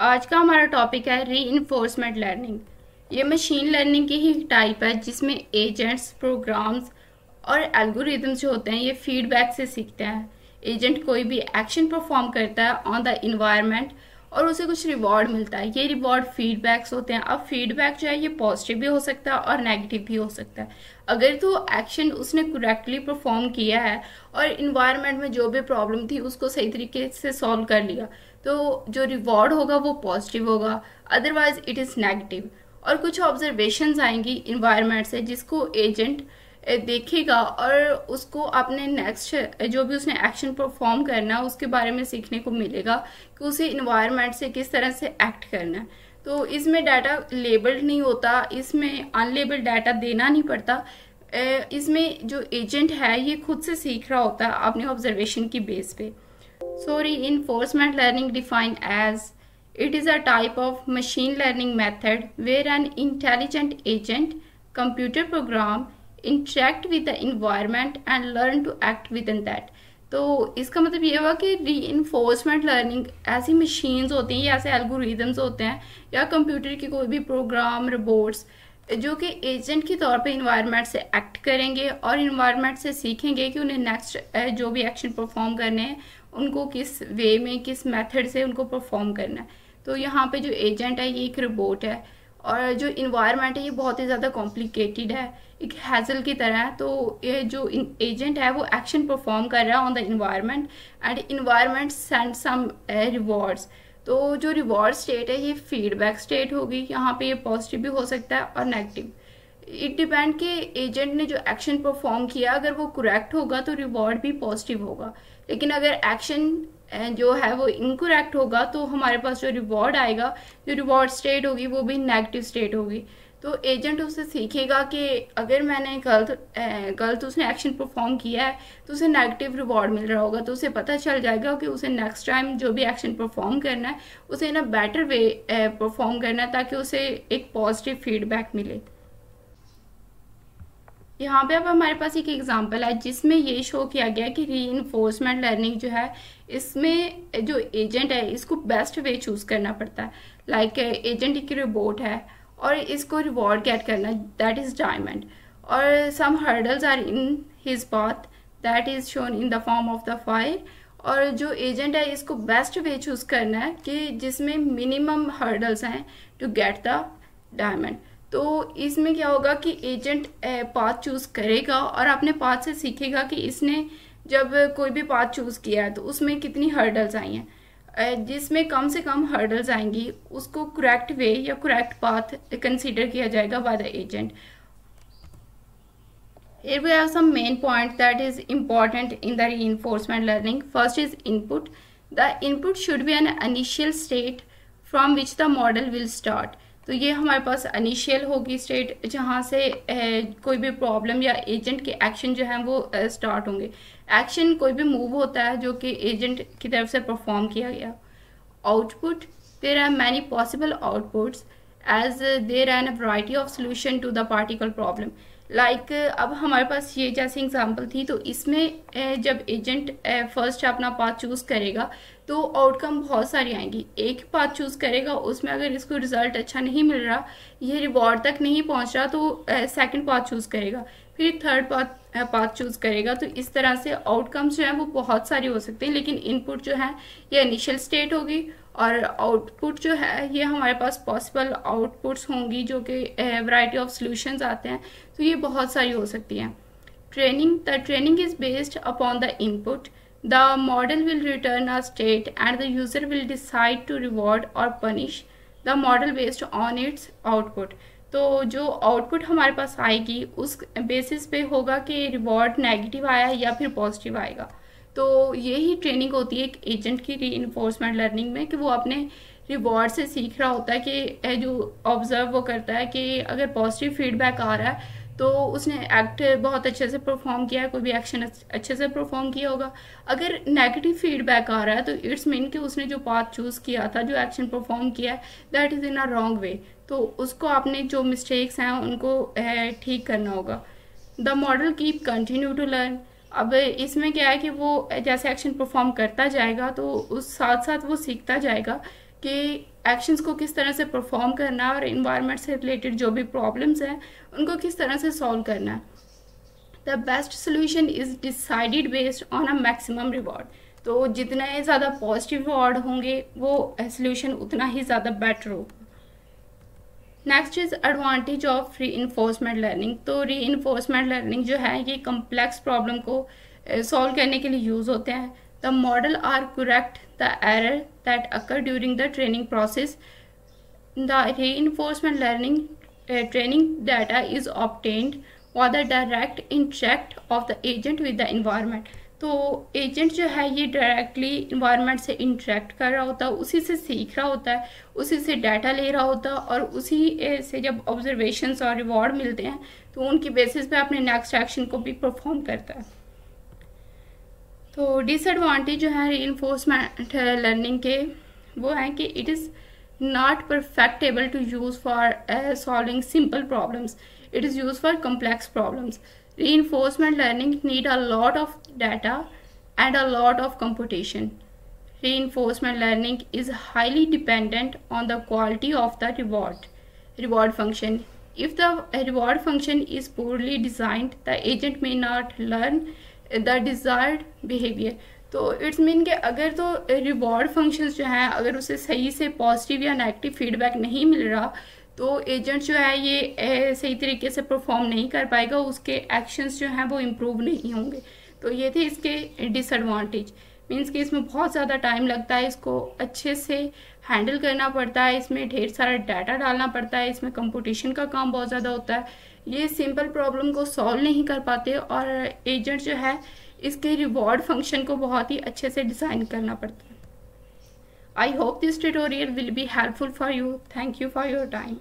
आज का हमारा टॉपिक है रीइंफोर्समेंट लर्निंग। ये मशीन लर्निंग की ही टाइप है जिसमें एजेंट्स, प्रोग्राम्स और एल्गोरिदम्स जो होते हैं ये फीडबैक से सीखते हैं। एजेंट कोई भी एक्शन परफॉर्म करता है ऑन द इन्वायरमेंट और उसे कुछ रिवॉर्ड मिलता है। ये रिवॉर्ड फीडबैक्स होते हैं। अब फीडबैक जो है ये पॉजिटिव भी हो सकता है और नेगेटिव भी हो सकता है। अगर तो एक्शन उसने करेक्टली परफॉर्म किया है और इन्वायरमेंट में जो भी प्रॉब्लम थी उसको सही तरीके से सॉल्व कर लिया तो जो रिवॉर्ड होगा वो पॉजिटिव होगा, अदरवाइज इट इज़ नेगेटिव। और कुछ ऑब्जर्वेशंस आएंगी इन्वायरमेंट से जिसको एजेंट देखेगा और उसको अपने नेक्स्ट जो भी उसने एक्शन परफॉर्म करना है उसके बारे में सीखने को मिलेगा कि उसे इन्वायरमेंट से किस तरह से एक्ट करना है। तो इसमें डाटा लेबल्ड नहीं होता, इसमें अनलेबल्ड डाटा देना नहीं पड़ता। इसमें जो एजेंट है ये खुद से सीख रहा होता है अपने ऑब्जर्वेशन की बेस पे। So reinforcement learning defined as it is a type of machine learning method where an intelligent agent, computer program interact with the environment and learn to act within that। तो इसका मतलब ये हुआ कि reinforcement learning ऐसी machines होती हैं या ऐसे एल्गोरिदम्स होते हैं या कंप्यूटर की कोई भी प्रोग्राम, रोबोट्स जो कि एजेंट के तौर पे इन्वायरमेंट से एक्ट करेंगे और इन्वायरमेंट से सीखेंगे कि उन्हें नेक्स्ट जो भी एक्शन परफॉर्म करने हैं उनको किस वे में, किस मेथड से उनको परफॉर्म करना है। तो यहाँ पे जो एजेंट है ये एक रोबोट है और जो इन्वायरमेंट है ये बहुत ही ज़्यादा कॉम्प्लिकेटेड है, एक हैजल की तरह है। तो ये जो एजेंट है वो एक्शन परफॉर्म कर रहा है on the environment and environment send some rewards. तो जो रिवॉर्ड स्टेट है ये फीडबैक स्टेट होगी। यहाँ पे ये पॉजिटिव भी हो सकता है और नेगेटिव। इट डिपेंड कि एजेंट ने जो एक्शन परफॉर्म किया अगर वो करेक्ट होगा तो रिवॉर्ड भी पॉजिटिव होगा, लेकिन अगर एक्शन जो है वो इनकरेक्ट होगा तो हमारे पास जो रिवॉर्ड आएगा, जो रिवॉर्ड स्टेट होगी वो भी नेगेटिव स्टेट होगी। तो एजेंट उससे सीखेगा कि अगर मैंने गलत उसने एक्शन परफॉर्म किया है तो उसे नेगेटिव रिवॉर्ड मिल रहा होगा, तो उसे पता चल जाएगा कि उसे नेक्स्ट टाइम जो भी एक्शन परफॉर्म करना है उसे ना बेटर वे परफॉर्म करना है ताकि उसे एक पॉजिटिव फीडबैक मिले। यहाँ पे अब हमारे पास एक एग्जांपल है जिसमें ये शो किया गया कि रीइंफोर्समेंट लर्निंग जो है इसमें जो एजेंट है इसको बेस्ट वे चूज करना पड़ता है। लाइक एजेंट एक रोबोट है और इसको रिवॉर्ड गेट करना है, दैट इज डायमंड, और some hurdles are in his path that is shown in the form of the fire. और जो एजेंट है इसको बेस्ट वे चूज करना है कि जिसमें मिनिमम हर्डल्स हैं टू गेट द डायमंड। तो इसमें क्या होगा कि एजेंट पाथ चूज करेगा और अपने पाथ से सीखेगा कि इसने जब कोई भी पाथ चूज किया है तो उसमें कितनी हर्डल्स आई हैं। जिसमें कम से कम हर्डल्स आएंगी उसको करेक्ट वे या करेक्ट पाथ कंसीडर किया जाएगा by the agent. Here we have some main points that is important in the reinforcement learning. First is input. The input should be an initial state from which the model will start. तो ये हमारे पास initial होगी state जहाँ से कोई भी problem या agent के एक्शन जो है वो स्टार्ट होंगे। एक्शन कोई भी मूव होता है जो कि एजेंट की तरफ से परफॉर्म किया गया। Output, there are many possible outputs as there are a variety of solution to the particular problem. Like अब हमारे पास ये जैसे एग्जांपल थी तो इसमें जब एजेंट फर्स्ट अपना पाथ चूज करेगा तो आउटकम बहुत सारी आएंगी। एक पाथ चूज करेगा उसमें अगर इसको रिजल्ट अच्छा नहीं मिल रहा, ये रिवॉर्ड तक नहीं पहुंच रहा तो सेकंड पाथ चूज करेगा, फिर थर्ड पाथ चूज करेगा। तो इस तरह से आउटकम्स जो है वो बहुत सारे हो सकते हैं, लेकिन इनपुट जो है ये इनिशियल स्टेट होगी और आउटपुट जो है ये हमारे पास पॉसिबल आउटपुट्स होंगी जो कि वैरायटी ऑफ सॉल्यूशंस आते हैं। तो ये बहुत सारी हो सकती हैं। Training, the training is based upon the input. The model will return a state and the user will decide to reward और punish the model based on its output. तो जो आउटपुट हमारे पास आएगी उस बेसिस पे होगा कि रिवॉर्ड नेगेटिव आया या फिर पॉजिटिव आएगा। तो यही ट्रेनिंग होती है एक एजेंट की रीइंफोर्समेंट लर्निंग में कि वो अपने रिवॉर्ड से सीख रहा होता है कि जो ऑब्जर्व वो करता है कि अगर पॉजिटिव फीडबैक आ रहा है तो उसने एक्ट बहुत अच्छे से परफॉर्म किया है, कोई भी एक्शन अच्छे से परफॉर्म किया होगा। अगर नेगेटिव फीडबैक आ रहा है तो इट्स मीन कि उसने जो पाथ चूज किया था, जो एक्शन परफॉर्म किया है, that is in a wrong way. तो उसको आपने जो मिस्टेक्स हैं उनको ठीक करना होगा। The model keep continue to learn. अब इसमें क्या है कि वो जैसे एक्शन परफॉर्म करता जाएगा तो उस साथ साथ वो सीखता जाएगा कि एक्शंस को किस तरह से परफॉर्म करना है और इन्वायरमेंट से रिलेटेड जो भी प्रॉब्लम्स हैं उनको किस तरह से सॉल्व करना है। The best solution is decided based on a maximum reward. तो जितने ज़्यादा पॉजिटिव रिवॉर्ड होंगे वो सोल्यूशन उतना ही ज़्यादा बेटर होगा। Next is advantage of reinforcement learning. तो रीइंफोर्समेंट लर्निंग जो है ये कम्प्लेक्स प्रॉब्लम को सॉल्व करने के लिए यूज़ होते हैं। The model are correct the error that occur during the training process. The reinforcement learning training data is obtained और the direct interact of the agent with the environment. तो agent जो है ये डायरेक्टली इन्वायरमेंट से interact कर रहा होता है, उसी से सीख रहा होता है, उसी से डाटा ले रहा होता है और उसी से जब ऑब्जर्वेशंस और रिवॉर्ड मिलते हैं तो उनकी बेसिस पे अपने नेक्स्ट एक्शन को भी परफॉर्म करता है। तो डिसएडवांटेज जो है रीइंफोर्समेंट लर्निंग के वो हैं कि it is not preferable to use for solving simple problems, it is use for complex problems. Reinforcement learning need a lot of data and a lot of computation. Reinforcement learning is highly dependent on the quality of the reward function. If the reward function is poorly designed, the agent may not learn the desired behavior. तो it's mean कि अगर तो reward functions जो हैं अगर उसे सही से पॉजिटिव या नेगेटिव फीडबैक नहीं मिल रहा तो एजेंट जो है ये सही तरीके से परफॉर्म नहीं कर पाएगा, उसके एक्शंस जो हैं वो इम्प्रूव नहीं होंगे। तो ये थे इसके डिसएडवांटेज। मीन्स कि इसमें बहुत ज़्यादा टाइम लगता है, इसको अच्छे से हैंडल करना पड़ता है, इसमें ढेर सारा डाटा डालना पड़ता है, इसमें कंप्यूटेशन का काम बहुत ज़्यादा होता है, ये सिंपल प्रॉब्लम को सॉल्व नहीं कर पाते और एजेंट जो है इसके रिवॉर्ड फंक्शन को बहुत ही अच्छे से डिज़ाइन करना पड़ता है। I hope this tutorial will be helpful for you. Thank you for your time.